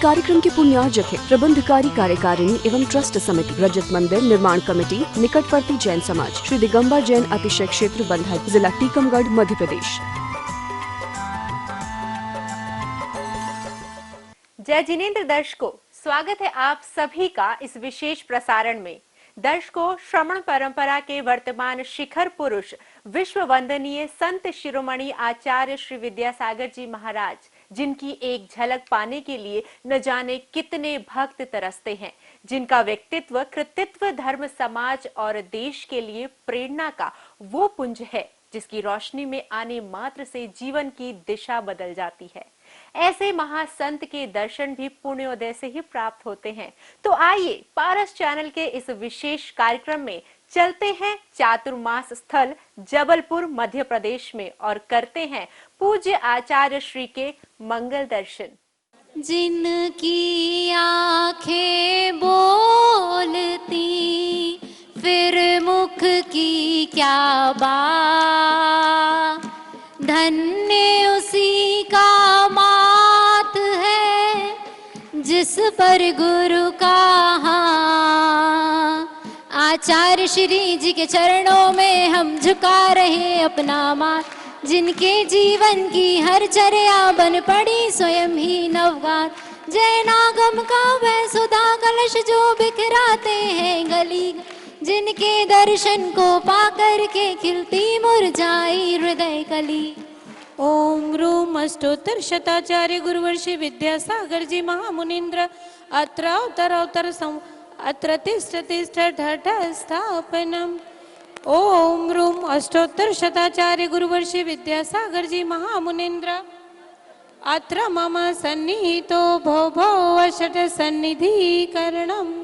कार्यक्रम के पुण्यार्जक है प्रबंधकारी कार्यकारिणी एवं ट्रस्ट समिति, रजत मंदिर निर्माण कमेटी, निकटवर्ती जैन समाज, श्री दिगंबर जैन अतिशय क्षेत्र बंधा, जिला टीकमगढ़, मध्य प्रदेश। जय जिनेंद्र दर्शकों, स्वागत है आप सभी का इस विशेष प्रसारण में। दर्शकों, श्रमण परंपरा के वर्तमान शिखर पुरुष विश्व वंदनीय संत शिरोमणि आचार्य श्री विद्यासागर जी महाराज, जिनकी एक झलक पाने के लिए न जाने कितने भक्त तरसते हैं, जिनका व्यक्तित्व कृतित्व धर्म समाज और देश के लिए प्रेरणा का वो पुंज है जिसकी रोशनी में आने मात्र से जीवन की दिशा बदल जाती है। ऐसे महासंत के दर्शन भी पुण्योदय से ही प्राप्त होते हैं। तो आइए पारस चैनल के इस विशेष कार्यक्रम में चलते हैं चातुर्मास स्थल जबलपुर मध्य प्रदेश में और करते हैं पूज्य आचार्य श्री के मंगल दर्शन। जिनकी आंखें बोलती फिर मुख की क्या बात, धन्य उसी का मात है जिस पर गुरु का हाथ। आचार्य श्री जी के चरणों में हम झुका रहे अपना माथ, जिनके जीवन की हर चर्या बन पड़ी स्वयं ही नवगात। जय नागम का वह सुधा कलश जो बिखराते हैं गली, जिनके दर्शन को पाकर के खिलती मुरझाई हृदय कली। ओम रूम अष्टोत्तर शताचार्य गुरुवर्षि विद्यासागर जी महामुनीन्द्र अत्र तिष्ठ ढठ स्थापनम। ओम रूम अष्टोत्तर शताचार्य गुरुवर्षि विद्यासागर जी महामुनीन्द्र अत्र मम सन्निहितो भो भो अषट सन्निधिकरणम।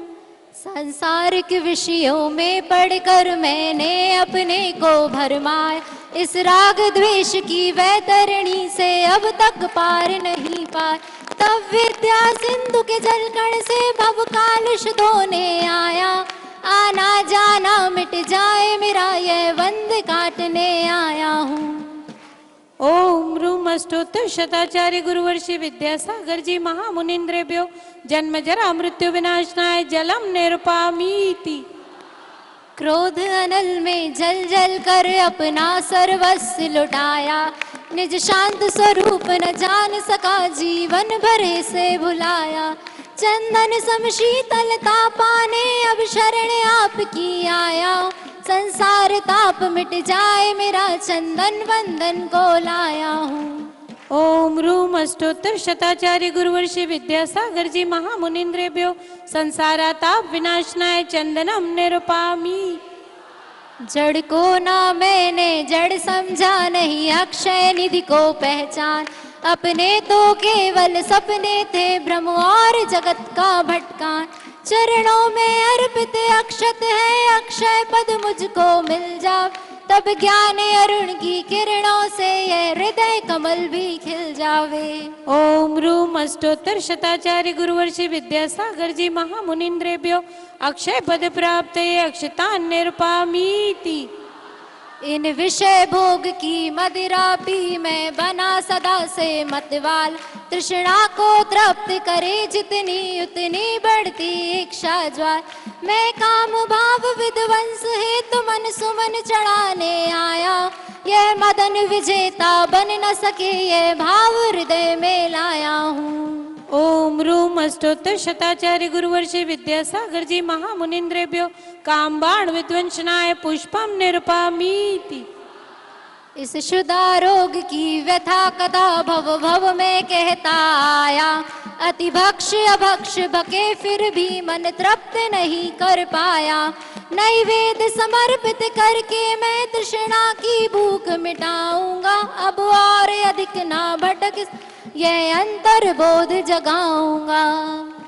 सांसारिक विषयों में पढ़कर मैंने अपने को भरमाया, इस राग द्वेष की वैतरणी से अब तक पार नहीं पाए। तब विद्या सिंधु के जलकण से भव कालुष धोने आया, आना जाना मिट जाए मेरा यह बंध काटने आया हूँ। ओम रूम अष्टोत्तर शताचार्य गुरुवर्षि विद्यासागर जी महामुनीन्द्रेभ्यो जन्म जरा मृत्यु विनाशनाय जलम निरुपामीति। क्रोध अनल में जल जल कर अपना सर्वस्व लुटाया, निज शांत स्वरूप न जान सका जीवन भरे से भुलाया। चंदन सम शीतलता पाने अब शरण आपकी आया, संसार ताप मिट जाए मेरा चंदन वंदन को लाया हूँ। ओम रूम अष्टोत्तर शताचार्य गुरुवर्षि विद्यासागर जी महामुनीन्द्रेभ्यो संसाराताप विनाशनाय चंदनम निरुपामी। जड़ को ना मैंने जड़ समझा, नहीं अक्षय निधि को पहचान। अपने तो केवल सपने थे भ्रम और जगत का भटकान। चरणों में अर्पित अक्षत है अक्षय पद मुझको मिल जा, तब ज्ञान अरुण की किरणों से ये हृदय कमल भी खिल जावे। ओम रूम अष्टोत्तर शताचार्य गुरुवर्षि विद्यासागर जी महामुनीन्द्रेभ्यो अक्षय पद प्राप्त अक्षतान निरुपामीति। इन विषय भोग की मदिरा पी मैं बना सदा से मतवाल, तृष्णा को तृप्त करे जितनी उतनी बढ़ती इच्छा ज्वाल। मैं काम भाव विध्वंस हेतु मन सुमन चढ़ाने आया, यह मदन विजेता बन न सके यह भाव हृदय में लाया हूँ। ओम रूम अष्टोत्तर शताचार्य गुरुवर्षि विद्यासागर जी महामुनीन्द्रेभ्यो काम बाण विध्वंसनाय पुष्पम निरुपामीति। इस शुदा रोग की व्यथा कथा भव भव में कहता आया, अति भक्ष अभक्ष भके फिर भी मन तृप्त नहीं कर पाया। नैवेद्य समर्पित करके मैं तृष्णा की भूख मिटाऊंगा, अब और अधिक ना भटक यह अंतर बोध जगाऊंगा।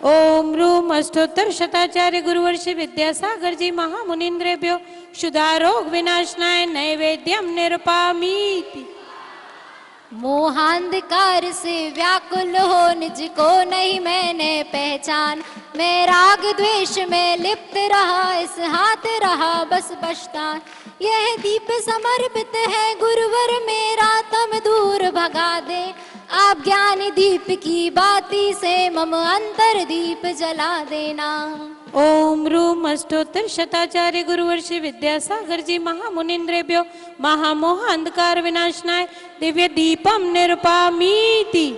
ओम रूम अष्टोत्तर शताचार्य गुरुवर्षि विद्यासागर जी महामुनीन्द्रेभ्यो क्षुधा रोग विनाशनाय नैवेद्यम निरुपामीति। मोहांधकार से व्याकुल हो निज को नहीं मैंने पहचान, मैं राग द्वेष में लिप्त रहा इस हाथ रहा बस पछतान। यह दीप समर्पित है गुरुवर मेरा तम दूर भगा दे, आप ज्ञान दीप की बाती से मम अंतर दीप जला देना। ओम रूम अष्टोत्तर शताचार्य गुरुवर्षि विद्यासागर जी महामुनिन्द्रेभ्यो महामोह अंधकार विनाशनाय दिव्य दीपम निरुपामीति।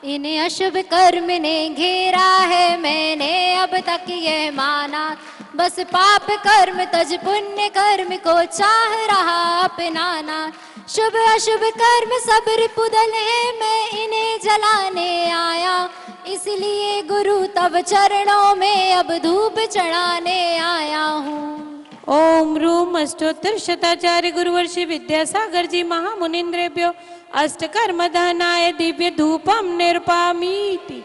इन्हें अशुभ कर्म ने घेरा है, मैंने अब तक यह माना। बस पाप कर्म तज पुण्य कर्म को चाह रहा अपनाना। शुभ अशुभ कर्म सब रिपुदल है, मैं इन्हें जलाने आया। इसलिए गुरु तब चरणों में अब धूप चढ़ाने आया हूँ। ओम रूम अष्टोत्तर शताचार्य गुरुवर्षि विद्यासागर जी महामुनिन्द्रेभ्यो अष्टकर्म दहनाय दिव्य धूपम निरुपामीति।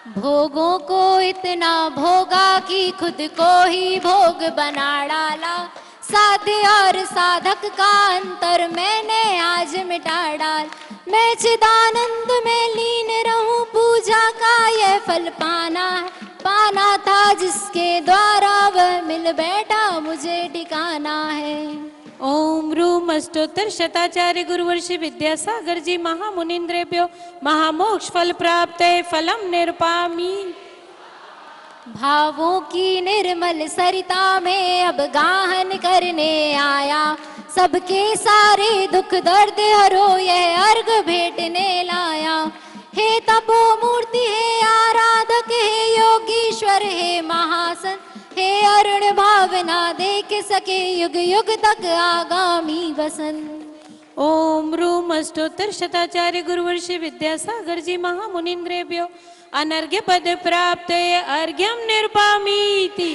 भोगों को इतना भोगा कि खुद को ही भोग बना डाला। साध्य और साधक का अंतर मैंने आज मिटा डाल। मैं चिदानंद में लीन रहूं, पूजा का यह फल पाना था जिसके द्वारा वह मिल बैठा, मुझे ठिकाना है। ओम रूम अष्टोत्तर शताचार्य गुरुवर्षि विद्यासागर जी महामुनिन्द्रेभ्यो महामोक्ष फल प्राप्त फलम निरुपामी। भावों की निर्मल सरिता में अब गाहन करने आया। सबके सारे दुख दर्द हरो यह अर्घ भेटने लाया। हे तपो मूर्ति, हे आराधक, हे योगीश्वर, हे महासन, हे अरुण भावना देख सके युग युग तक आगामी वसंत। ओम रूम अष्टोत्तर शताचार्य गुरुवर्षि विद्यासागर जी महामुनिन्द्रेभ्यो अनर्घ्य पद प्राप्त अर्घ्यम निरुपामीति।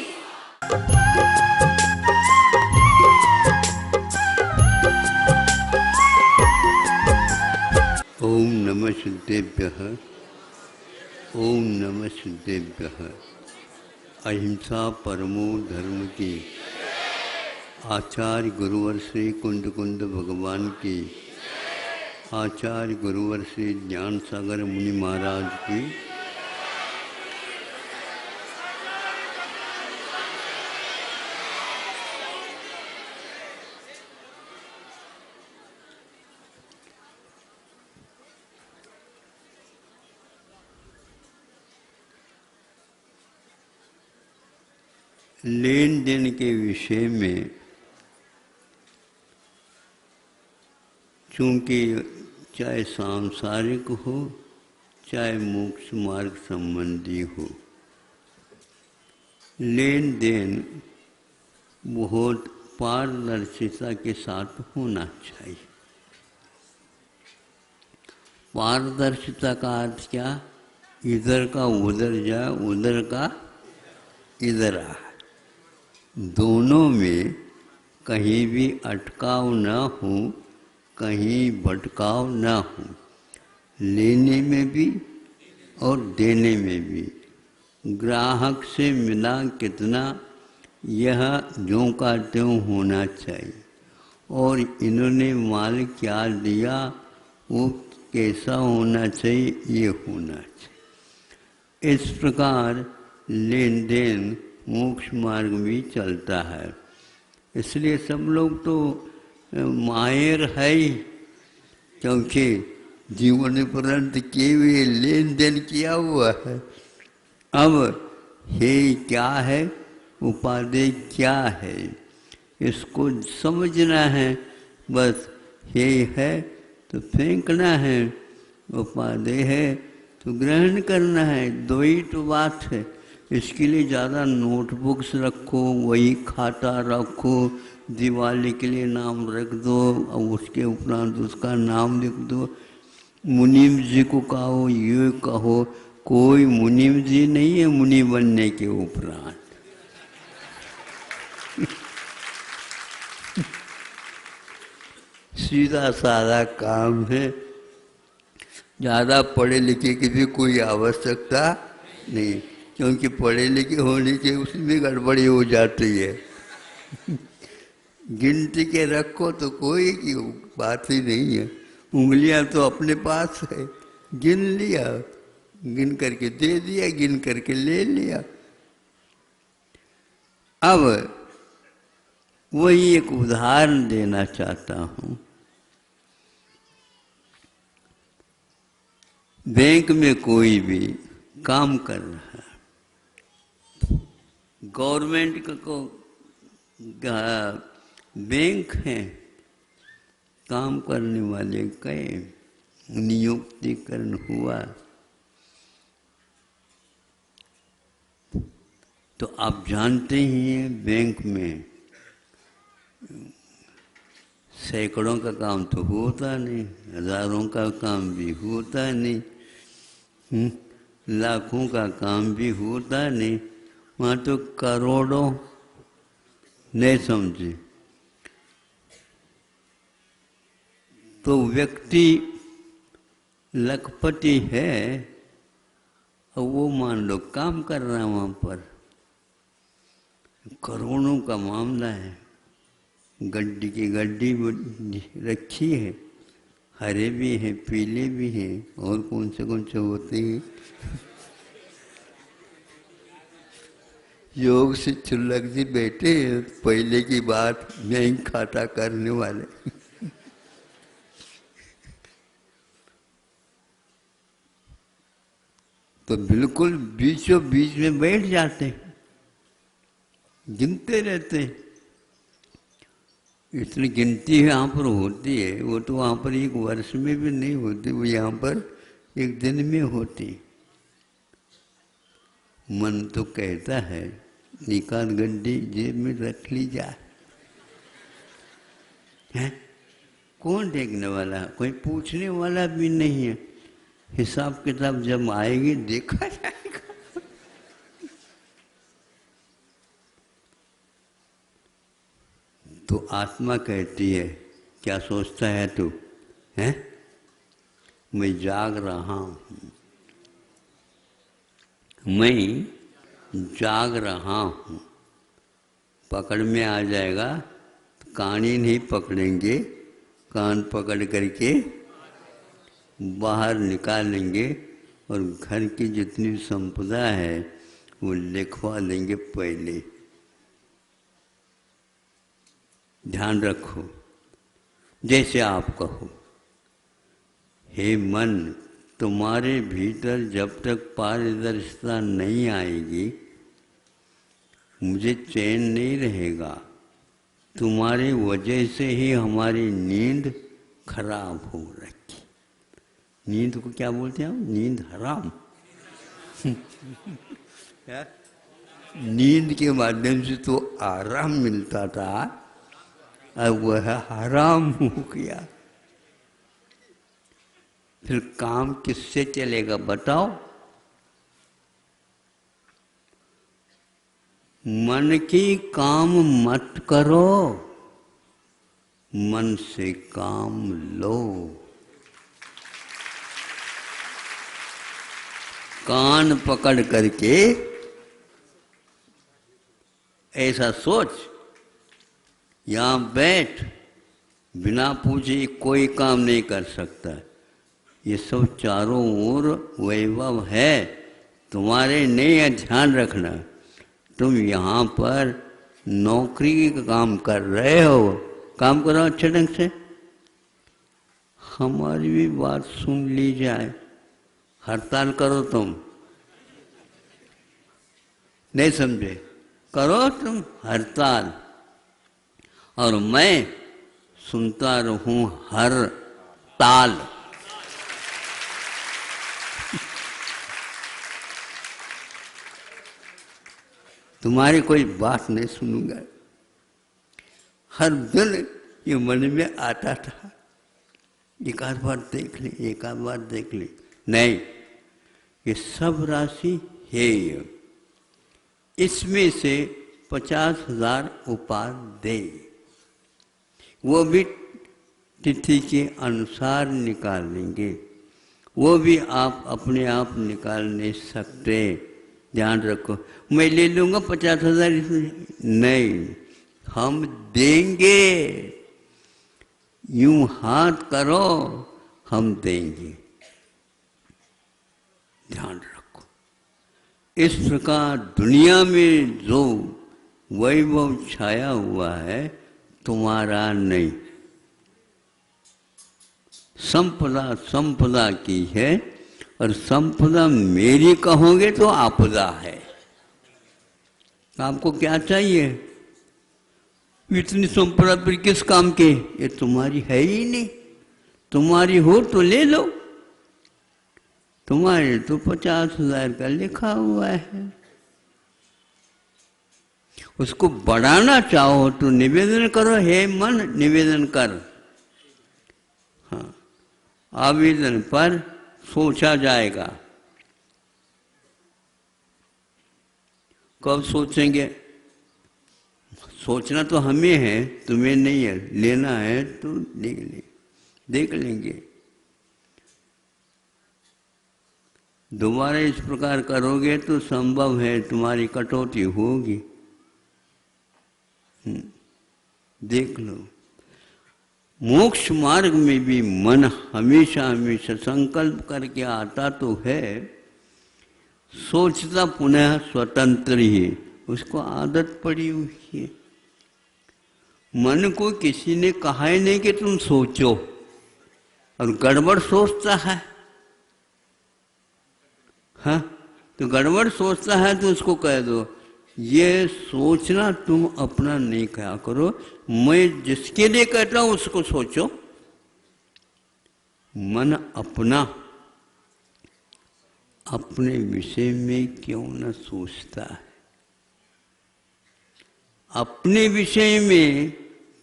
ओम नमः सिद्धेभ्यः। ओम नमः सिद्धेभ्यः। अहिंसा परमो धर्म की आचार्य गुरुवर श्री कुंद कुंद भगवान की, आचार्य गुरुवर श्री ज्ञान सागर मुनि महाराज की, लेन देन के विषय में चूँकि चाहे सांसारिक हो चाहे मोक्ष मार्ग संबंधी हो, लेन देन बहुत पारदर्शिता के साथ होना चाहिए। पारदर्शिता का अर्थ क्या? इधर का उधर जाए, उधर का इधर आए, दोनों में कहीं भी अटकाव न हो, कहीं भटकाव न हो, लेने में भी और देने में भी। ग्राहक से मिला कितना, यह ज्यों का त्यों होना चाहिए, और इन्होंने माल क्या दिया वो कैसा होना चाहिए, ये होना चाहिए। इस प्रकार लेन देन मोक्ष मार्ग भी चलता है। इसलिए सब लोग तो माहिर है ही, क्योंकि जीवन पर्यंत किए हुए लेन देन किया हुआ है। अब हे क्या है, उपादेय क्या है, इसको समझना है। बस हे है तो फेंकना है, उपादेय है तो ग्रहण करना है। दो ही तो बात है। इसके लिए ज़्यादा नोटबुक्स रखो, वही खाता रखो, दिवाली के लिए नाम रख दो और उसके उपरांत उसका नाम लिख दो। मुनीम जी को कहो, ये कहो, कोई मुनीम जी नहीं है मुनि बनने के उपरांत। सीधा साधा काम है, ज़्यादा पढ़े लिखे की भी कोई आवश्यकता नहीं, क्योंकि पढ़े लिखे होने के उसमें गड़बड़ी हो जाती है। गिनती के रखो तो कोई की बात ही नहीं है। उंगलियां तो अपने पास है, गिन लिया, गिन करके दे दिया, गिन करके ले लिया। अब वही एक उदाहरण देना चाहता हूँ। बैंक में कोई भी काम कर रहा है, गवर्नमेंट का को बैंक है, काम करने वाले कई नियुक्तिकरण हुआ, तो आप जानते ही हैं बैंक में सैकड़ों का काम तो होता नहीं, हजारों का काम भी होता नहीं, लाखों का काम भी होता नहीं, वहाँ तो करोड़ों, नहीं समझे। तो व्यक्ति लखपति है और वो मान लो काम कर रहा है वहाँ पर, करोड़ों का मामला है, गड्डी की गड्डी रखी है, हरे भी हैं, पीले भी हैं, और कौन से होते हैं, योग से चुल्लक जी बैठे हैं, पहले की बात बैंक खाता करने वाले तो बिल्कुल बीचों बीच में बैठ जाते हैं, गिनते रहते हैं। इतनी गिनती यहाँ पर होती है, वो तो वहाँ पर एक वर्ष में भी नहीं होती, वो यहाँ पर एक दिन में होती। मन तो कहता है निकाल गड्डी जेब में रख ली जाए, है कौन देखने वाला है, कोई पूछने वाला भी नहीं है, हिसाब किताब जब आएगी देखा जाएगा। तो आत्मा कहती है, क्या सोचता है तू, है मैं जाग रहा हूँ, मैं जाग रहा हूँ। पकड़ में आ जाएगा तो कान ही नहीं पकड़ेंगे, कान पकड़ करके बाहर निकालेंगे और घर की जितनी संपदा है वो लिखवा लेंगे पहले। ध्यान रखो, जैसे आप कहो, हे मन, तुम्हारे भीतर जब तक पारदर्शिता नहीं आएगी मुझे चैन नहीं रहेगा, तुम्हारी वजह से ही हमारी नींद खराब हो रखी। नींद को क्या बोलते हैं हम? नींद हराम। नींद के माध्यम से तो आराम मिलता था, अब वह हराम हो गया। फिर काम किससे चलेगा बताओ? मन की काम मत करो, मन से काम लो। कान पकड़ करके ऐसा सोच, यहाँ बैठ, बिना पूछे कोई काम नहीं कर सकता। ये सब चारों ओर वैभव है, तुम्हारे नहीं है, ध्यान रखना। तुम यहाँ पर नौकरी का काम कर रहे हो, काम करो अच्छे ढंग से। हमारी भी बात सुन ली जाए, हड़ताल करो तुम, नहीं समझे? करो तुम हड़ताल, और मैं सुनता रहूं हर ताल। तुम्हारी कोई बात नहीं सुनूंगा। हर दिन ये मन में आता था, एक आध बार देख ले, एक आध बार देख ले। नहीं, ये सब राशि है, इसमें से 50,000 उपादेय, वो भी तिथि के अनुसार निकालेंगे, वो भी आप अपने आप निकाल नहीं सकते। ध्यान रखो, मैं ले लूँगा 50,000, नहीं, हम देंगे। यूं हाथ करो, हम देंगे। ध्यान रखो, इस प्रकार दुनिया में जो वैभव छाया हुआ है तुम्हारा नहीं, संपदा संपदा की है, और संपदा मेरी कहोगे तो आपदा है। आपको क्या चाहिए? इतनी संपदा फिर किस काम के? ये तुम्हारी है ही नहीं। तुम्हारी हो तो ले लो, तुम्हारे तो 50,000 का लिखा हुआ है। उसको बढ़ाना चाहो तो निवेदन करो, हे मन निवेदन कर। हाँ, आवेदन पर सोचा जाएगा। कब सोचेंगे? सोचना तो हमें है, तुम्हें नहीं है। लेना है तो देख लेंगे। दोबारा इस प्रकार करोगे तो संभव है तुम्हारी कटौती होगी। देख लो। मोक्ष मार्ग में भी मन हमेशा हमेशा संकल्प करके आता तो है, सोचता पुनः स्वतंत्र ही। उसको आदत पड़ी हुई है। मन को किसी ने कहा ही नहीं कि तुम सोचो, और गड़बड़ सोचता है। हाँ, तो गड़बड़ सोचता है तो उसको कह दो, ये सोचना तुम अपना नहीं कहा करो, मैं जिसके लिए कहता हूं उसको सोचो। मन अपना अपने विषय में क्यों न सोचता है? अपने विषय में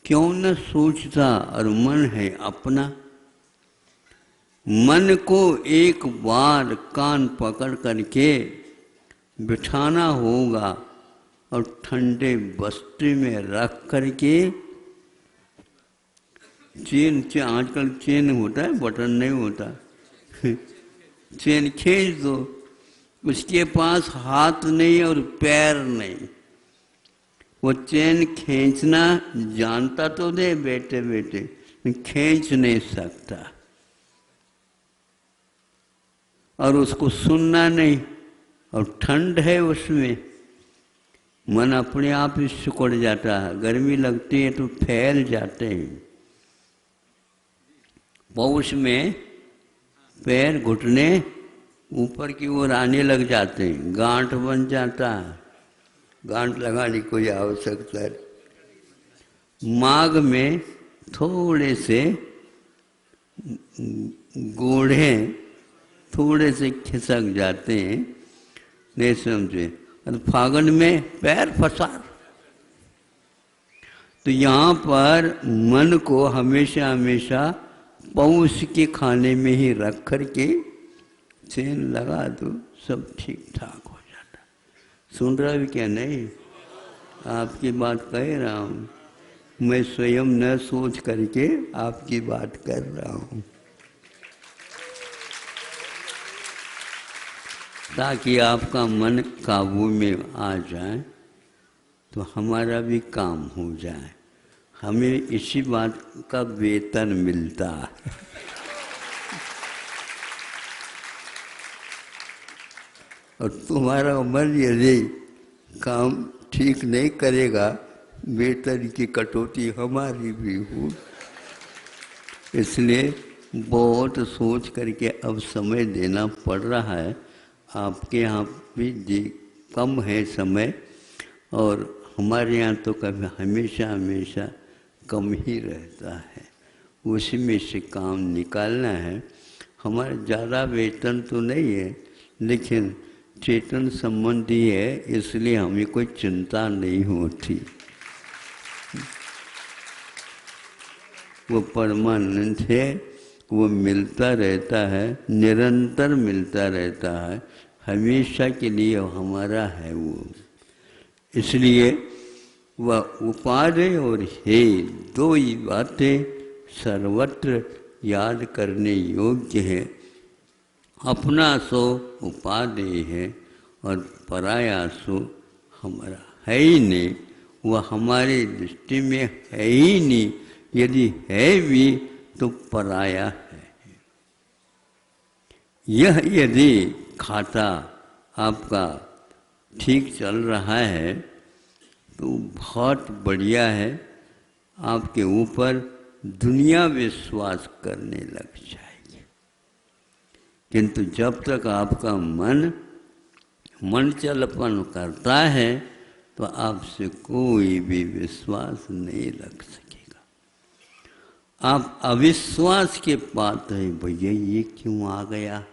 क्यों न सोचता? और मन है अपना। मन को एक बार कान पकड़ करके बिठाना होगा और ठंडे बस्ते में रख करके चेन आजकल चेन होता है, बटन नहीं होता चेन खींच दो। उसके पास हाथ नहीं और पैर नहीं, वो चेन खींचना जानता तो दे बेटे बेटे, खींच नहीं सकता। और उसको सुनना नहीं, और ठंड है उसमें, मन अपने आप ही सिकुड़ जाता है। गर्मी लगती है तो फैल जाते हैं। पौष में पैर घुटने ऊपर की ओर आने लग जाते हैं, गांठ बन जाता है। गांठ लगाने की कोई आवश्यकता है। माघ में थोड़े से गोढ़े थोड़े से खिसक जाते हैं, नहीं समझे। और फागुन में पैर फसार। तो यहाँ पर मन को हमेशा हमेशा पौष के खाने में ही रख करके चेन लगा दो, सब ठीक ठाक हो जाता। सुन रहा भी क्या? नहीं, आपकी बात कह रहा हूँ। मैं स्वयं न सोच करके आपकी बात कर रहा हूँ, ताकि आपका मन काबू में आ जाए तो हमारा भी काम हो जाए। हमें इसी बात का वेतन मिलता है। और तुम्हारा मन यदि काम ठीक नहीं करेगा, वेतन की कटौती हमारी भी हो। इसलिए बहुत सोच करके अब समय देना पड़ रहा है। आपके यहाँ भी कम है समय, और हमारे यहाँ तो कभी हमेशा हमेशा कम ही रहता है। उसी में से काम निकालना है। हमारा ज़्यादा वेतन तो नहीं है, लेकिन चेतन संबंधी है, इसलिए हमें कोई चिंता नहीं होती। वो परमानंद है, वो मिलता रहता है, निरंतर मिलता रहता है, हमेशा के लिए हमारा है वो। इसलिए वह उपादेय और हे दो ही बातें सर्वत्र याद करने योग्य है। अपना सो उपादेय है और पराया सो हमारा है ही नहीं, वह हमारी दृष्टि में है ही नहीं। यदि है भी तो पराया है। यह यदि खाता आपका ठीक चल रहा है तो बहुत बढ़िया है। आपके ऊपर दुनिया विश्वास करने लग जाएगी किंतु जब तक आपका मन चलपन करता है तो आपसे कोई भी विश्वास नहीं रख सकेगा। आप अविश्वास के पात्र हैं, भैया ये क्यों आ गया,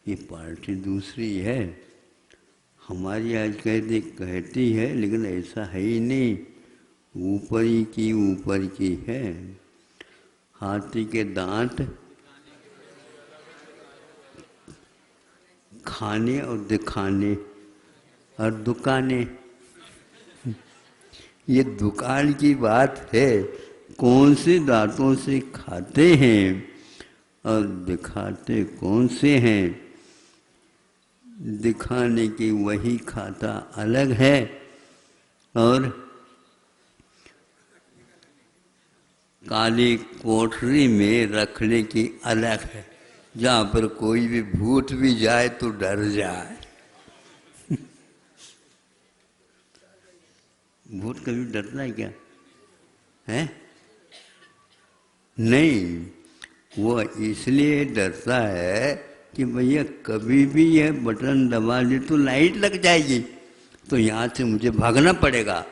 ये पार्टी दूसरी है, हमारी आज कहती है लेकिन ऐसा है ही नहीं, ऊपर की है। हाथी के दांत खाने और दिखाने और दुकानें, ये दुकान की बात है, कौन से दांतों से खाते हैं और दिखाते कौन से हैं। दिखाने की वही खाता अलग है और काली कोठरी में रखने की अलग है, जहाँ पर कोई भी भूत भी जाए तो डर जाए। भूत कभी डरता है क्या? है नहीं, वो इसलिए डरता है कि भैया कभी भी यह बटन दबा दे तो लाइट लग जाएगी, तो यहाँ से मुझे भागना पड़ेगा।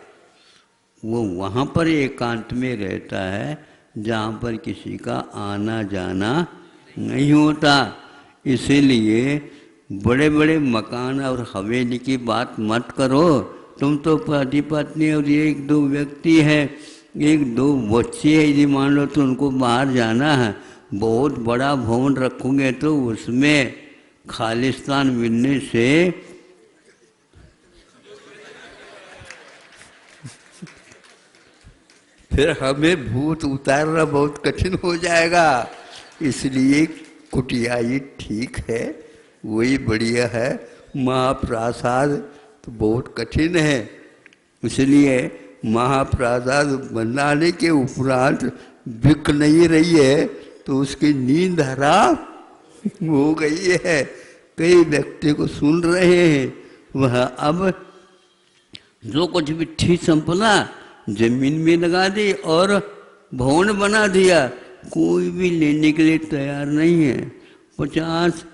वो वहाँ पर एकांत में रहता है जहाँ पर किसी का आना जाना नहीं होता। इसीलिए बड़े बड़े मकान और हवेली की बात मत करो। तुम तो पति पत्नी और एक दो व्यक्ति है, एक दो बच्चे है, यदि मान लो तो उनको बाहर जाना है, बहुत बड़ा भवन रखोगे तो उसमें खालिस्तान मिलने से फिर हमें भूत उतारना बहुत कठिन हो जाएगा। इसलिए कुटिया ही ठीक है, वही बढ़िया है। महाप्रसाद तो बहुत कठिन है, इसलिए महाप्रसाद बनाने के उपरांत बिक नहीं रही है तो उसकी नींद हराम हो गई है। कई व्यक्ति को सुन रहे हैं, वह अब जो कुछ भी ठीक संपला जमीन में लगा दी और भवन बना दिया, कोई भी लेने के लिए तैयार नहीं है। 50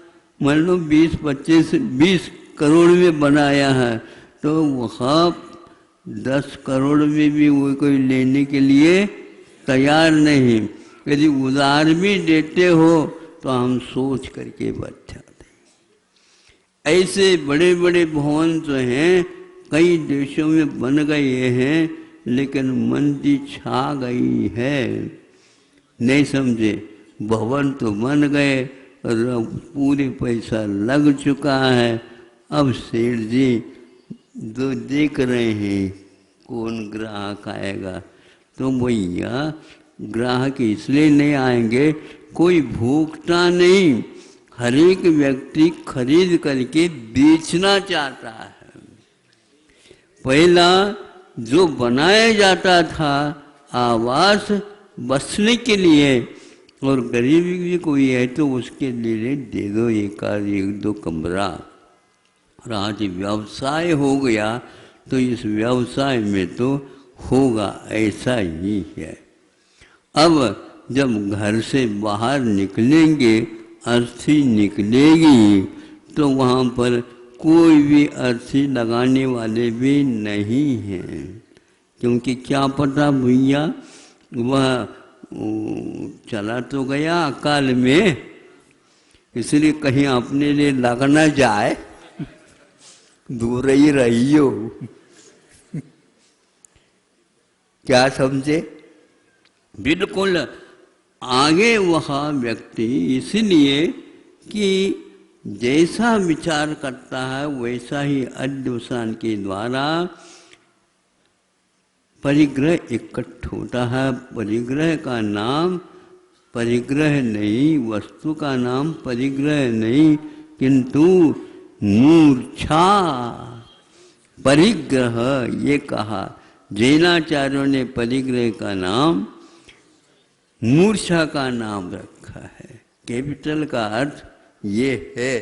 मान लो 20 करोड़ में बनाया है तो वहाँ 10 करोड़ में भी वो कोई लेने के लिए तैयार नहीं। यदि उधार भी देते हो तो हम सोच करके बच जाते हैं। ऐसे बड़े बड़े भवन जो हैं कई देशों में बन गए हैं, लेकिन मंदी छा गई है, नहीं समझे। भवन तो बन गए और पूरे पैसा लग चुका है। अब सेठ जी जो देख रहे हैं कौन ग्राहक आएगा, तो भैया ग्राहक इसलिए नहीं आएंगे, कोई भूखता नहीं, हर एक व्यक्ति खरीद करके बेचना चाहता है। पहला जो बनाया जाता था आवास बसने के लिए, और गरीब भी कोई है तो उसके लिए दे दो एक दो कमरा। और आज व्यवसाय हो गया तो इस व्यवसाय में तो होगा ऐसा ही है। अब जब घर से बाहर निकलेंगे, अर्थी निकलेगी, तो वहाँ पर कोई भी अर्थी लगाने वाले भी नहीं हैं, क्योंकि क्या पता भैया वह चला तो गया अकाल में, इसलिए कहीं अपने लिए लग न जाए, दूर ही रहियो। क्या समझे? बिल्कुल आगे वह व्यक्ति इसलिए कि जैसा विचार करता है वैसा ही अध्यवसान के द्वारा परिग्रह इकट्ठ होता है। परिग्रह का नाम परिग्रह नहीं, वस्तु का नाम परिग्रह नहीं, किंतु मूर्छा। परिग्रह ये कहा, जैनाचार्यों ने परिग्रह का नाम मूर्छा का नाम रखा है। कैपिटल का अर्थ ये है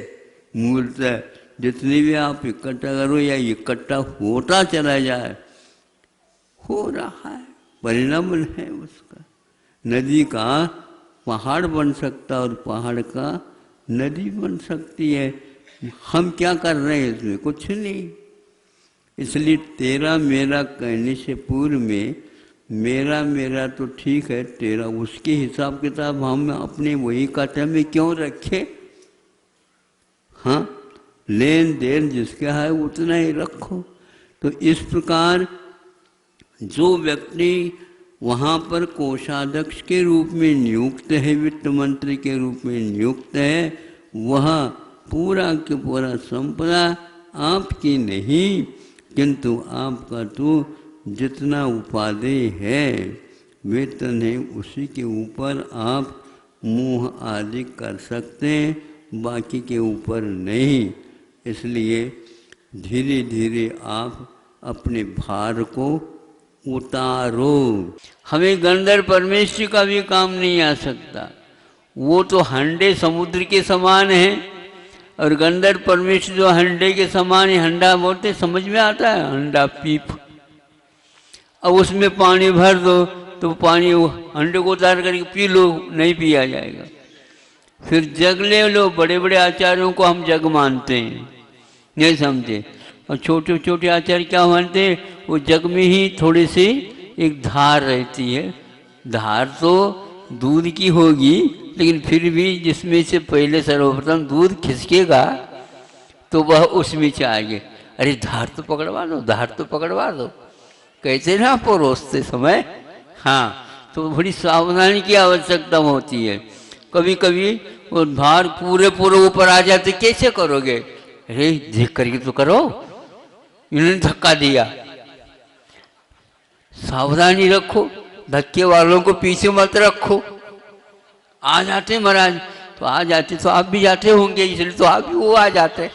मूर्ता। जितनी भी आप इकट्ठा करो या इकट्ठा होता चला जाए, हो रहा है, परिणाम है उसका। नदी का पहाड़ बन सकता और पहाड़ का नदी बन सकती है। हम क्या कर रहे हैं इसमें? कुछ नहीं। इसलिए तेरा मेरा कहने से पूर्व में मेरा मेरा तो ठीक है, तेरा उसके हिसाब किताब हम अपने वही कथा में क्यों रखे? हाँ, लेन देन जिसका है उतना ही रखो। तो इस प्रकार जो व्यक्ति वहाँ पर कोषाध्यक्ष के रूप में नियुक्त है, वित्त मंत्री के रूप में नियुक्त है, वह पूरा के पूरा संपदा आपकी नहीं, किंतु आपका तो जितना उपादेय है, वेतन है, उसी के ऊपर आप मुँह आदि कर सकते हैं, बाकी के ऊपर नहीं। इसलिए धीरे धीरे आप अपने भार को उतारो। हमें गंधर्व परमेश्वर का भी काम नहीं आ सकता, वो तो हंडे समुद्र के समान है, और गंधर्व परमेश्वर जो हंडे के समान है, हंडा बोलते समझ में आता है, हंडा पीप। अब उसमें पानी भर दो तो पानी हंडे को उतार करके पी लो, नहीं पिया जाएगा। फिर जग ले लो, बड़े बड़े आचार्यों को हम जग मानते हैं, नहीं समझे। और छोटे छोटे आचार्य क्या मानते हैं? वो जग में ही थोड़ी सी एक धार रहती है। धार तो दूध की होगी, लेकिन फिर भी जिसमें से पहले सर्वप्रथम दूध खिसकेगा तो वह उसमें चाहिए। अरे धार तो पकड़वा दो, धार तो पकड़वा दो, कहते ना परोसते समय। हाँ, तो बड़ी सावधानी की आवश्यकता होती है। कभी कभी वो धार पूरे ऊपर आ जाते, कैसे करोगे? अरे देख करके तो करो, इन्होंने धक्का दिया। सावधानी रखो, धक्के वालों को पीछे मत रखो। आ जाते महाराज, तो आ जाते तो आप भी जाते होंगे, इसलिए तो आप भी वो आ जाते।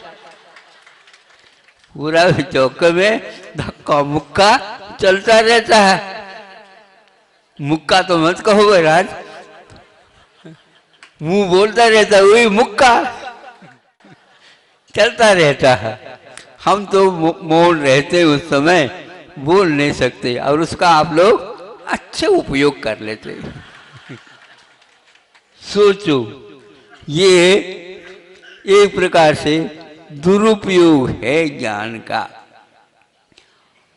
पूरा चौक में धक्का मुक्का चलता रहता है। मुक्का तो मत कहो महाराज, मुंह बोलता रहता है, वही मुक्का चलता रहता है। हम तो मौन रहते उस समय, बोल नहीं सकते, और उसका आप लोग अच्छे उपयोग कर लेते। सोचो, ये एक प्रकार से दुरुपयोग है ज्ञान का।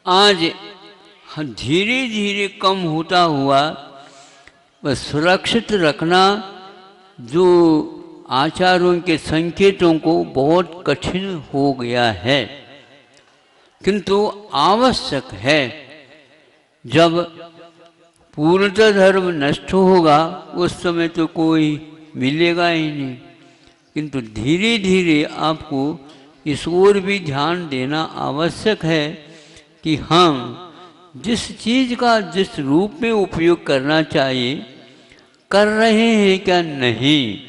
आज धीरे धीरे कम होता हुआ बस सुरक्षित रखना जो आचारों के संकेतों को बहुत कठिन हो गया है, किंतु आवश्यक है। जब पूर्णतः धर्म नष्ट होगा उस समय तो कोई मिलेगा ही नहीं, किंतु धीरे धीरे आपको इस ओर भी ध्यान देना आवश्यक है कि हम जिस चीज़ का जिस रूप में उपयोग करना चाहिए कर रहे हैं क्या नहीं।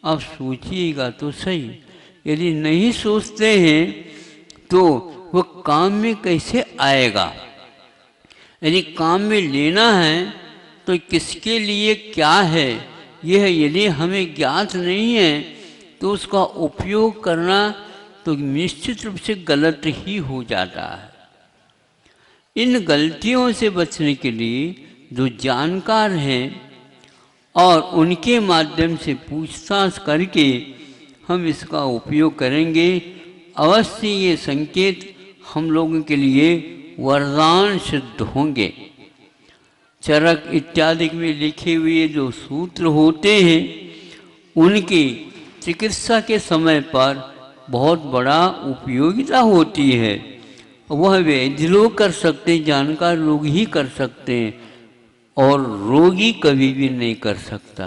अब सोचिएगा तो सही, यदि नहीं सोचते हैं तो वह काम में कैसे आएगा। यदि काम में लेना है तो किसके लिए क्या है, यह यदि हमें ज्ञात नहीं है तो उसका उपयोग करना तो निश्चित रूप से गलत ही हो जाता है। इन गलतियों से बचने के लिए जो जानकार हैं और उनके माध्यम से पूछताछ करके हम इसका उपयोग करेंगे, अवश्य ये संकेत हम लोगों के लिए वरदान सिद्ध होंगे। चरक इत्यादि में लिखे हुए जो सूत्र होते हैं उनकी चिकित्सा के समय पर बहुत बड़ा उपयोगिता होती है। वह वैद्य लोग कर सकते हैं, जानकार लोग ही कर सकते हैं, और रोगी कभी भी नहीं कर सकता।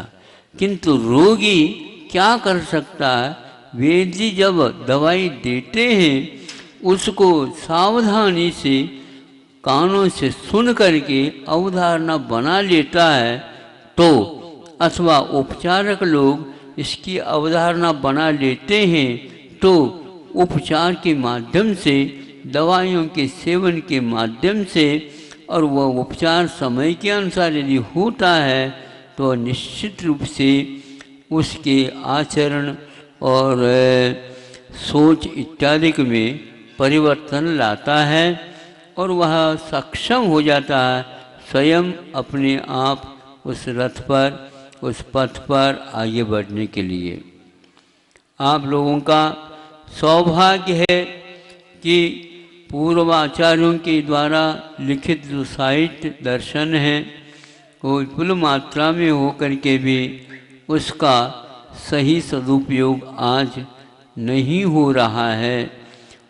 किंतु रोगी क्या कर सकता है? वैद्य जब दवाई देते हैं उसको सावधानी से कानों से सुन करके अवधारणा बना लेता है, तो अथवा उपचारक लोग इसकी अवधारणा बना लेते हैं, तो उपचार के माध्यम से, दवाइयों के सेवन के माध्यम से, और वह उपचार समय के अनुसार यदि होता है तो निश्चित रूप से उसके आचरण और सोच इत्यादि में परिवर्तन लाता है, और वह सक्षम हो जाता है स्वयं अपने आप उस रथ पर, उस पथ पर आगे बढ़ने के लिए। आप लोगों का सौभाग्य है कि पूर्व आचार्यों के द्वारा लिखित जो साहित्य दर्शन है वो विपुल मात्रा में हो करके भी उसका सही सदुपयोग आज नहीं हो रहा है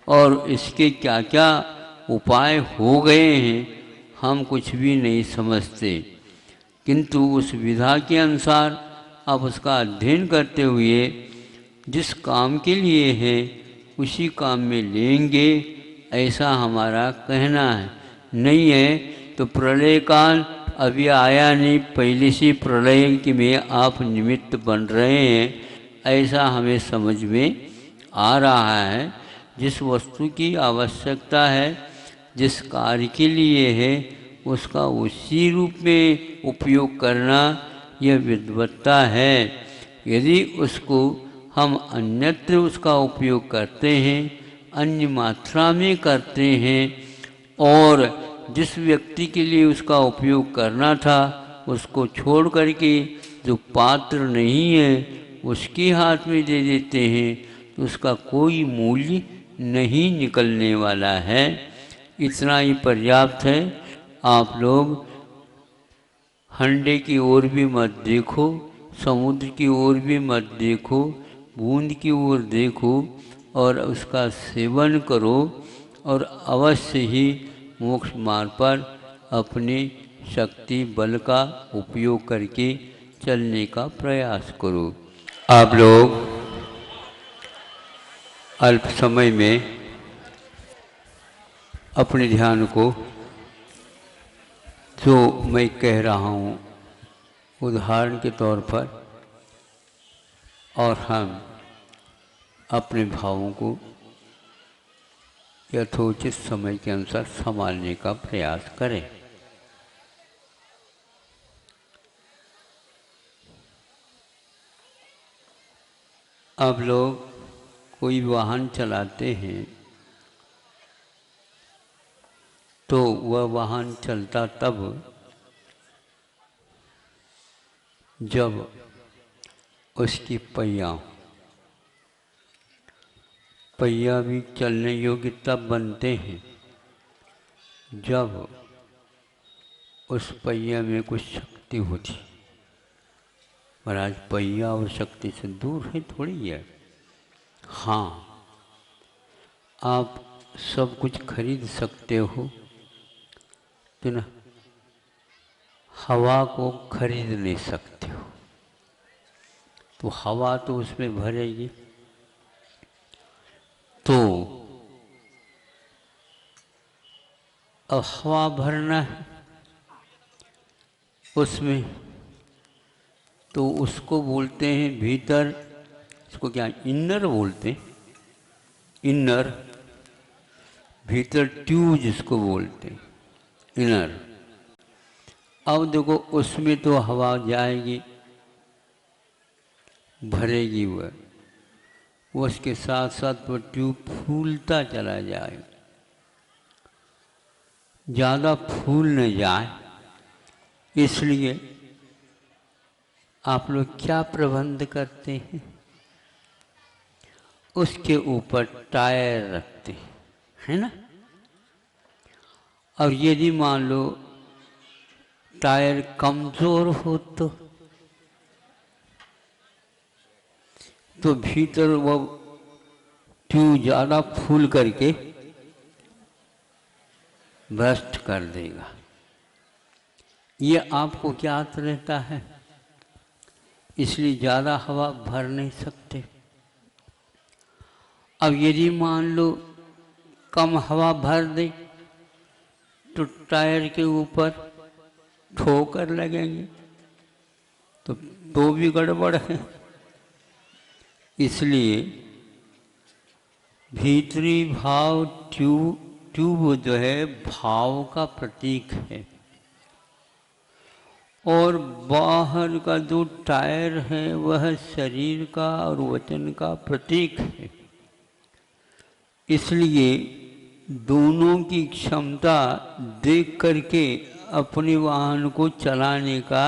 और इसके क्या क्या उपाय हो गए हैं हम कुछ भी नहीं समझते, किंतु उस विधा के अनुसार आप उसका अध्ययन करते हुए जिस काम के लिए है उसी काम में लेंगे, ऐसा हमारा कहना है। नहीं है तो प्रलय काल अभी आया नहीं, पहले से प्रलय के में आप निमित्त बन रहे हैं, ऐसा हमें समझ में आ रहा है। जिस वस्तु की आवश्यकता है, जिस कार्य के लिए है, उसका उसी रूप में उपयोग करना यह विद्वत्ता है। यदि उसको हम अन्यत्र उसका उपयोग करते हैं, अन्य मात्रा में करते हैं और जिस व्यक्ति के लिए उसका उपयोग करना था उसको छोड़ करके जो पात्र नहीं है उसके हाथ में दे देते हैं, तो उसका कोई मूल्य नहीं निकलने वाला है। इतना ही पर्याप्त है। आप लोग हंडे की ओर भी मत देखो, समुद्र की ओर भी मत देखो, बूंद की ओर देखो और उसका सेवन करो और अवश्य ही मोक्ष मार्ग पर अपनी शक्ति बल का उपयोग करके चलने का प्रयास करो। आप लोग अल्प समय में अपने ध्यान को जो मैं कह रहा हूँ उदाहरण के तौर पर और हम अपने भावों को यथोचित समय के अनुसार संभालने का प्रयास करें। अब लोग कोई वाहन चलाते हैं तो वह वाहन चलता तब जब उसकी पहिया भी चलने योग्य तब बनते हैं जब उस पहिया में कुछ शक्ति होती। महाराज पहिया और शक्ति से दूर है थोड़ी है। हाँ, आप सब कुछ खरीद सकते हो तो ना, हवा को खरीद नहीं सकते हो, तो हवा तो उसमें भरेगी। तो अब हवा भरना है उसमें, तो उसको बोलते हैं भीतर, इसको क्या इनर बोलते हैं, इनर, भीतर ट्यूब जिसको बोलते हैं इनर। अब देखो उसमें तो हवा जाएगी, भरेगी वह, उसके साथ साथ वो ट्यूब फूलता चला जाए, ज़्यादा फूल न जाए, इसलिए आप लोग क्या प्रबंध करते हैं, उसके ऊपर टायर रखते हैं, है ना। और यदि मान लो टायर कमज़ोर हो तो भीतर वो ट्यूब ज़्यादा फूल करके बर्स्ट कर देगा। ये आपको ज्ञात रहता है, इसलिए ज़्यादा हवा भर नहीं सकते। अब यदि मान लो कम हवा भर दे तो टायर के ऊपर ठोकर लगेंगे, तो भी गड़बड़ है। इसलिए भीतरी भाव ट्यूब जो है भाव का प्रतीक है और बाहर का जो टायर है वह शरीर का और वचन का प्रतीक है। इसलिए दोनों की क्षमता देख करके अपने वाहन को चलाने का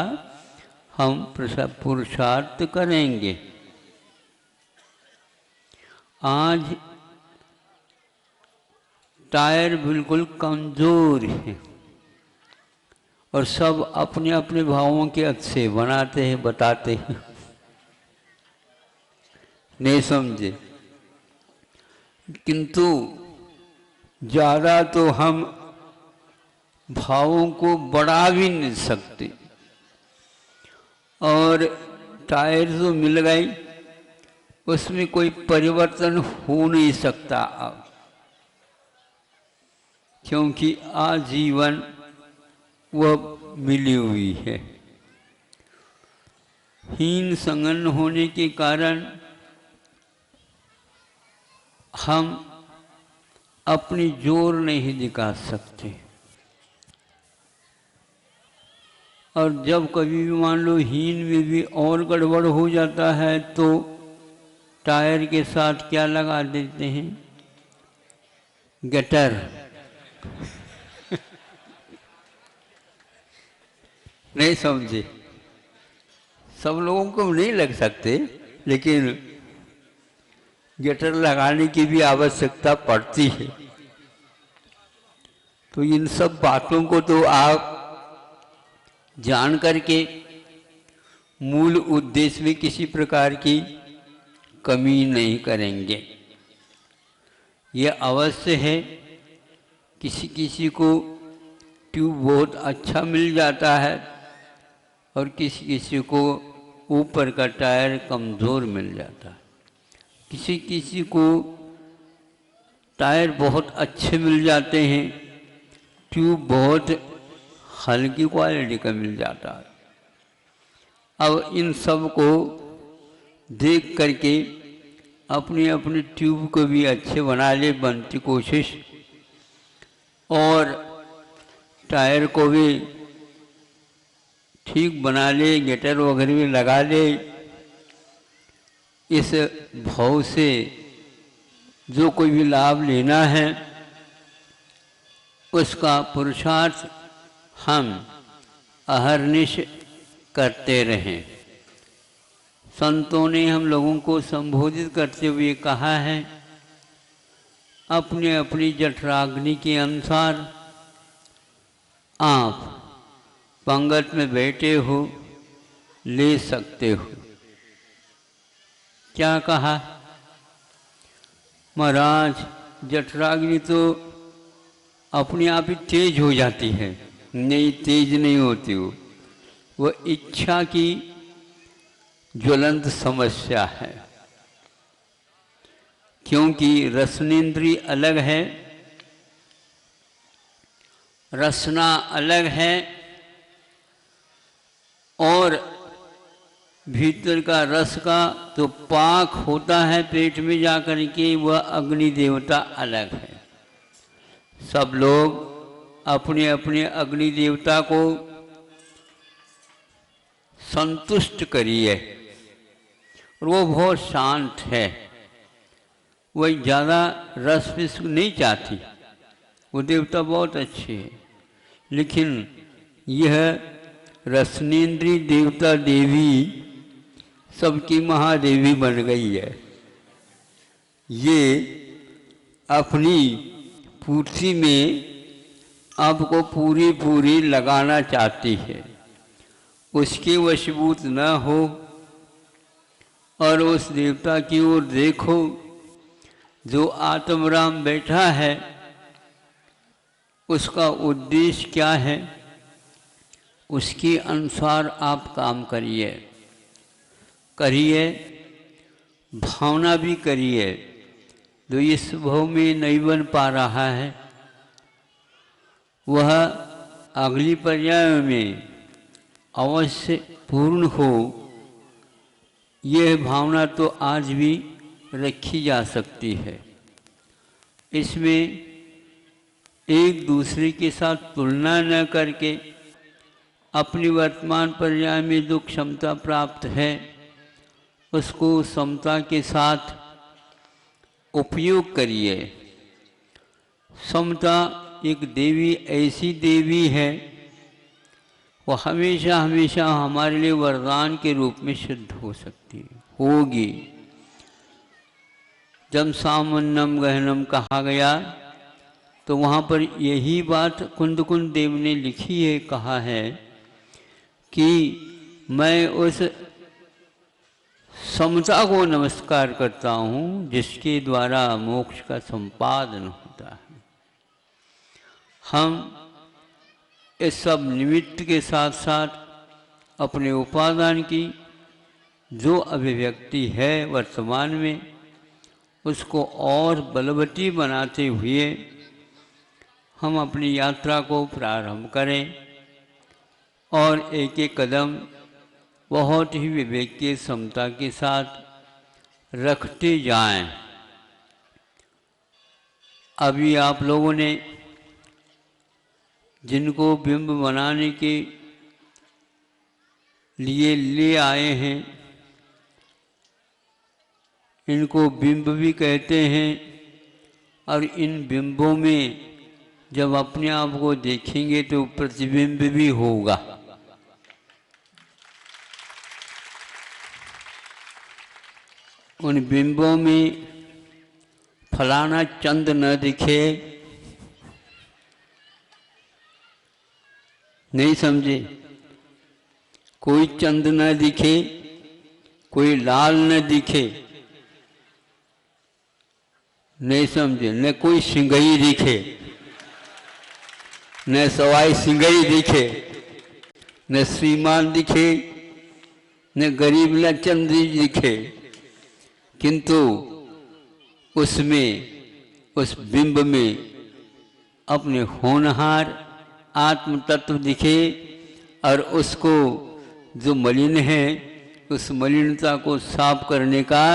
हम पुरुषार्थ करेंगे। आज टायर बिल्कुल कमजोर है और सब अपने अपने भावों के अच्छे बनाते हैं, बताते हैं, नहीं समझे। किंतु ज़्यादा तो हम भावों को बढ़ा भी नहीं सकते, और टायर जो मिल गई उसमें कोई परिवर्तन हो नहीं सकता अब, क्योंकि आजीवन वह मिली हुई है। हीन संगन होने के कारण हम अपनी जोर नहीं दिखा सकते, और जब कभी भी मान लो हीन में भी और गड़बड़ हो जाता है तो टायर के साथ क्या लगा देते हैं, गटर। नहीं समझे, सब लोगों को नहीं लग सकते, लेकिन गटर लगाने की भी आवश्यकता पड़ती है। तो इन सब बातों को तो आप जान करके मूल उद्देश्य में किसी प्रकार की कमी नहीं करेंगे। यह अवश्य है, किसी किसी को ट्यूब बहुत अच्छा मिल जाता है और किसी किसी को ऊपर का टायर कमज़ोर मिल जाता है, किसी किसी को टायर बहुत अच्छे मिल जाते हैं, ट्यूब बहुत हल्की क्वालिटी का मिल जाता है। अब इन सब को देख करके अपनी अपनी ट्यूब को भी अच्छे बना ले बनती कोशिश, और टायर को भी ठीक बना ले, गटर वगैरह भी लगा ले। इस भाव से जो कोई भी लाभ लेना है उसका पुरुषार्थ हम अहर्निश करते रहें। संतों ने हम लोगों को संबोधित करते हुए कहा है, अपने अपनी जठराग्नि के अनुसार आप पंगत में बैठे हो, ले सकते हो। क्या कहा महाराज, जठराग्नि तो अपने आप ही तेज हो जाती है। नहीं, तेज नहीं होती, वो इच्छा की ज्वलंत समस्या है, क्योंकि रसनेन्द्रिय अलग है, रसना अलग है, और भीतर का रस का तो पाक होता है पेट में जाकर के, वह अग्नि देवता अलग है। सब लोग अपने अपने अग्नि देवता को संतुष्ट करिए, और वो बहुत शांत है, वह ज़्यादा रस विष नहीं चाहती, वो देवता बहुत अच्छे है। लेकिन यह रसनेन्द्रीय देवता देवी सबकी महादेवी बन गई है। ये अपनी पूर्ति में आपको पूरी पूरी लगाना चाहती है, उसके वशीभूत न हो, और उस देवता की ओर देखो जो आत्मराम बैठा है, उसका उद्देश्य क्या है, उसके अनुसार आप काम करिए, भावना भी करिए। जो इस भाव में नहीं बन पा रहा है, वह अगली पर्याय में अवश्य पूर्ण हो। यह भावना तो आज भी रखी जा सकती है। इसमें एक दूसरे के साथ तुलना न करके अपनी वर्तमान पर्याय में जो क्षमता प्राप्त है उसको समता के साथ उपयोग करिए। समता एक देवी ऐसी देवी है, वो हमेशा हमेशा हमारे लिए वरदान के रूप में सिद्ध हो सकती है, होगी। जब सामन्नम गहनम कहा गया तो वहाँ पर यही बात कुंदकुंद देव ने लिखी है, कहा है कि मैं उस समता को नमस्कार करता हूँ जिसके द्वारा मोक्ष का संपादन होता है। हम इस सब निमित्त के साथ साथ अपने उपादान की जो अभिव्यक्ति है वर्तमान में, उसको और बलवती बनाते हुए हम अपनी यात्रा को प्रारंभ करें और एक एक कदम बहुत ही विवेक की समता के साथ रखते जाएं। अभी आप लोगों ने जिनको बिंब बनाने के लिए ले आए हैं, इनको बिंब भी कहते हैं, और इन बिंबों में जब अपने आप को देखेंगे तो प्रतिबिंब भी होगा। उन बिंबों में फलाना चंद न दिखे, नहीं समझे? कोई चंद न दिखे, कोई लाल न दिखे, नहीं समझे? न कोई सिंगई दिखे, न सवाई सिंगई दिखे, न श्रीमान दिखे, न गरीब न चंद्री दिखे, किंतु उसमें, उस बिंब में अपने होनहार आत्म तत्व दिखे और उसको जो मलिन है उस मलिनता को साफ करने का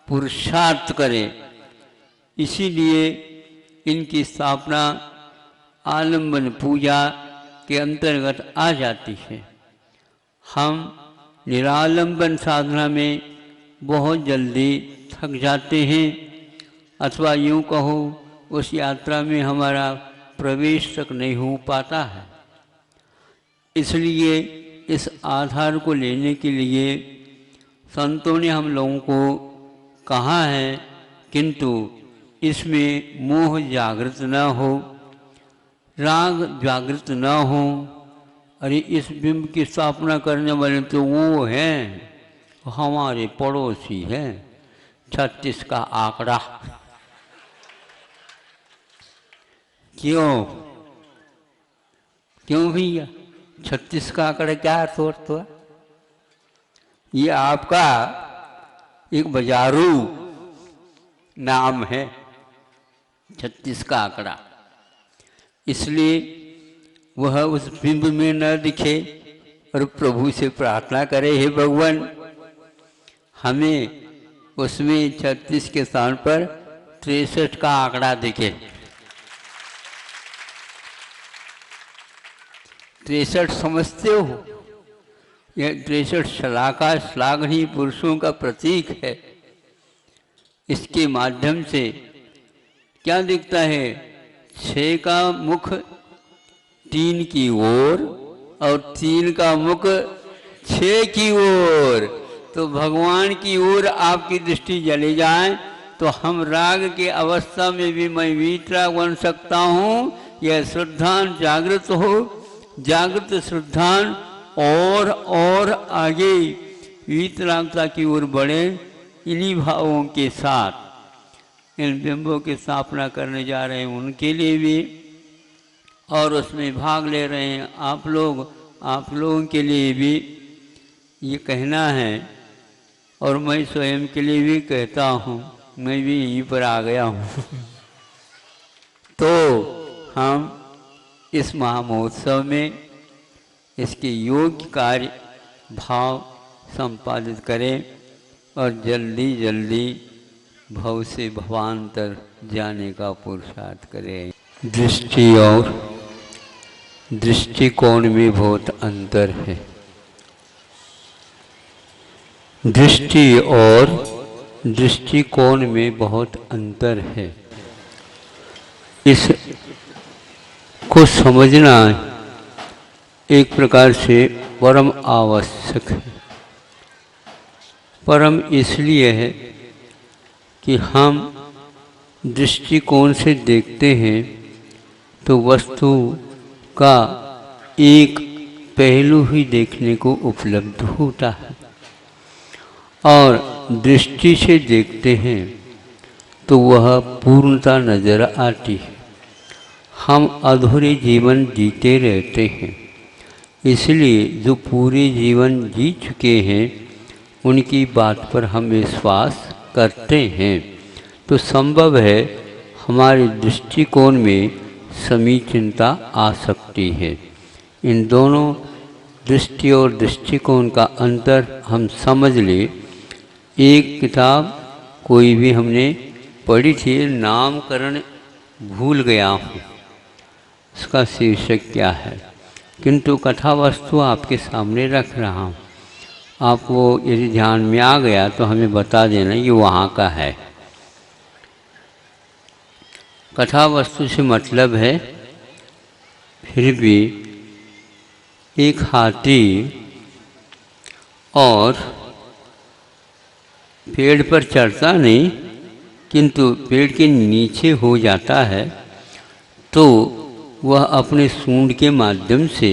पुरुषार्थ करें। इसीलिए इनकी स्थापना आलंबन पूजा के अंतर्गत आ जाती है। हम निरालंबन साधना में बहुत जल्दी थक जाते हैं, अथवा यूँ कहो उस यात्रा में हमारा प्रवेश तक नहीं हो पाता है। इसलिए इस आधार को लेने के लिए संतों ने हम लोगों को कहा है, किंतु इसमें मोह जागृत न हो, राग जागृत न हो। अरे इस बिंब की स्थापना करने वाले तो वो हैं, हमारे पड़ोसी हैं, 36 का आंकड़ा। क्यों भैया 36 का आंकड़ा क्या अर्थ होता है? ये आपका एक बाजारू नाम है, 36 का आंकड़ा। इसलिए वह उस बिंब में न दिखे और प्रभु से प्रार्थना करे, हे भगवान हमें उसमें 36 के स्थान पर 63 का आंकड़ा दिखे। 63 समझते हो? यह 63 शलाका श्लाघनीय पुरुषों का प्रतीक है। इसके माध्यम से क्या दिखता है? 6 का मुख 3 की ओर और 3 का मुख 6 की ओर। तो भगवान की ओर आपकी दृष्टि चली जाए तो हम राग के अवस्था में भी मैं वीतराग बन सकता हूँ। यह श्रद्धान जागृत हो, जागृत श्रद्धान और आगे वीतरागता की ओर बढ़े। इन्हीं भावों के साथ इन बिंबों की स्थापना करने जा रहे हैं, उनके लिए भी, और उसमें भाग ले रहे हैं आप लोगों के लिए भी ये कहना है, और मैं स्वयं के लिए भी कहता हूँ, मैं भी यहीं पर आ गया हूँ। तो हम इस महामहोत्सव में इसके योग्य कार्य भाव संपादित करें और जल्दी जल्दी भव से भवांतर जाने का पुरुषार्थ करें। दृष्टि और दृष्टिकोण में बहुत अंतर है। दृष्टि और दृष्टिकोण में बहुत अंतर है। इस को समझना एक प्रकार से परम आवश्यक है। परम इसलिए है कि हम दृष्टिकोण से देखते हैं तो वस्तु का एक पहलू ही देखने को उपलब्ध होता है, और दृष्टि से देखते हैं तो वह पूर्णता नजर आती है। हम अधूरे जीवन जीते रहते हैं, इसलिए जो पूरे जीवन जी चुके हैं उनकी बात पर हम विश्वास करते हैं, तो संभव है हमारे दृष्टिकोण में समीचीनता आ सकती है। इन दोनों दृष्टि और दृष्टिकोण का अंतर हम समझ ले। एक किताब कोई भी हमने पढ़ी थी, नामकरण भूल गया हूँ उसका शीर्षक क्या है, किंतु कथा वस्तु आपके सामने रख रहा हूँ। आपको यदि ध्यान में आ गया तो हमें बता देना ये वहाँ का है। कथा वस्तु से मतलब है फिर भी एक हाथी और पेड़ पर चढ़ता नहीं, किंतु पेड़ के नीचे हो जाता है, तो वह अपने सूंड के माध्यम से,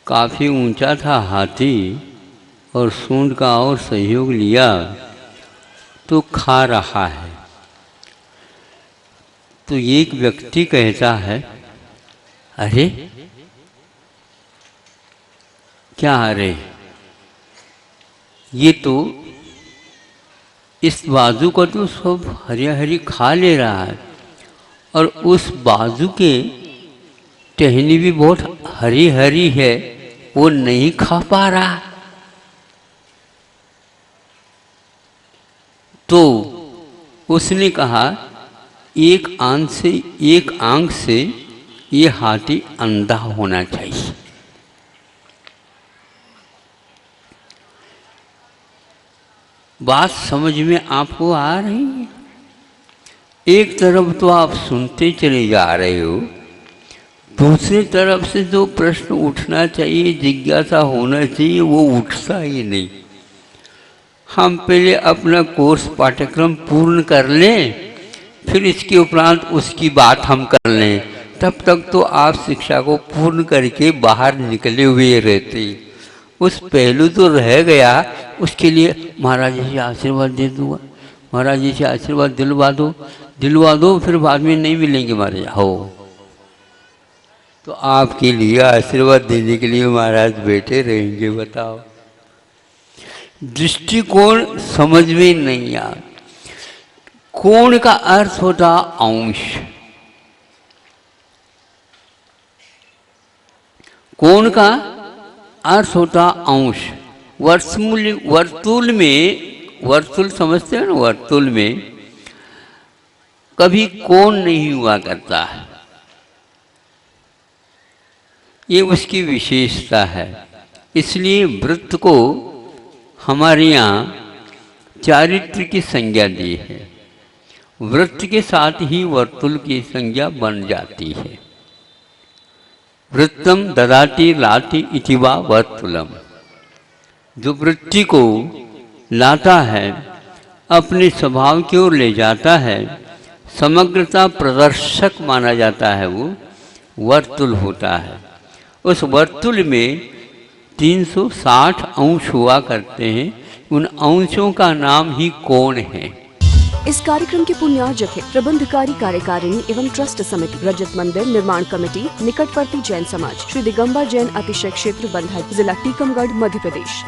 काफ़ी ऊंचा था हाथी और सूंड का और सहयोग लिया तो खा रहा है। तो एक व्यक्ति कहता है, अरे क्या अरे, ये तो इस बाजू को तो सब हरी हरी खा ले रहा है, और उस बाजू के टहनी भी बहुत हरी हरी है, वो नहीं खा पा रहा। तो उसने कहा, एक आंख से ये हाथी अंधा होना चाहिए। बात समझ में आपको आ रही है? एक तरफ तो आप सुनते चले जा रहे हो, दूसरी तरफ से जो प्रश्न उठना चाहिए, जिज्ञासा होना चाहिए, वो उठता ही नहीं। हम पहले अपना कोर्स पाठ्यक्रम पूर्ण कर लें, फिर इसके उपरांत उसकी बात हम कर लें, तब तक तो आप शिक्षा को पूर्ण करके बाहर निकले हुए रहते। उस पहलू तो रह गया, उसके लिए महाराज जी से आशीर्वाद दे दूँगा, महाराज जी से आशीर्वाद दिलवा दो, फिर बाद में नहीं मिलेंगे महाराज हो। तो आपके लिए आशीर्वाद देने के लिए महाराज बैठे रहेंगे, बताओ। दृष्टिकोण समझ में नहीं आ। कोण का अर्थ होता अंश। कोण का अर्थ होता अंश। वर्तुल में, वर्तुल समझते हैं ना, वर्तुल में कभी कोण नहीं हुआ करता है, ये उसकी विशेषता है। इसलिए वृत्त को हमारे यहाँ चारित्र की संज्ञा दी है। वृत्त के साथ ही वर्तुल की संज्ञा बन जाती है। वृत्तम ददाति लाति इति वा वर्तुलम। जो वृत्ति को लाता है, अपने स्वभाव की ओर ले जाता है, समग्रता प्रदर्शक माना जाता है, वो वर्तुल होता है। उस वर्तुल में 360 अंश हुआ करते हैं, उन अंशों का नाम ही कोण है। इस कार्यक्रम के पुण्यार्जक है प्रबंधकारी कार्यकारिणी एवं ट्रस्ट समिति, रजत मंदिर निर्माण कमेटी, निकटवर्ती जैन समाज, श्री दिगंबर जैन अतिशय क्षेत्र बंधक, जिला टीकमगढ़, मध्य प्रदेश।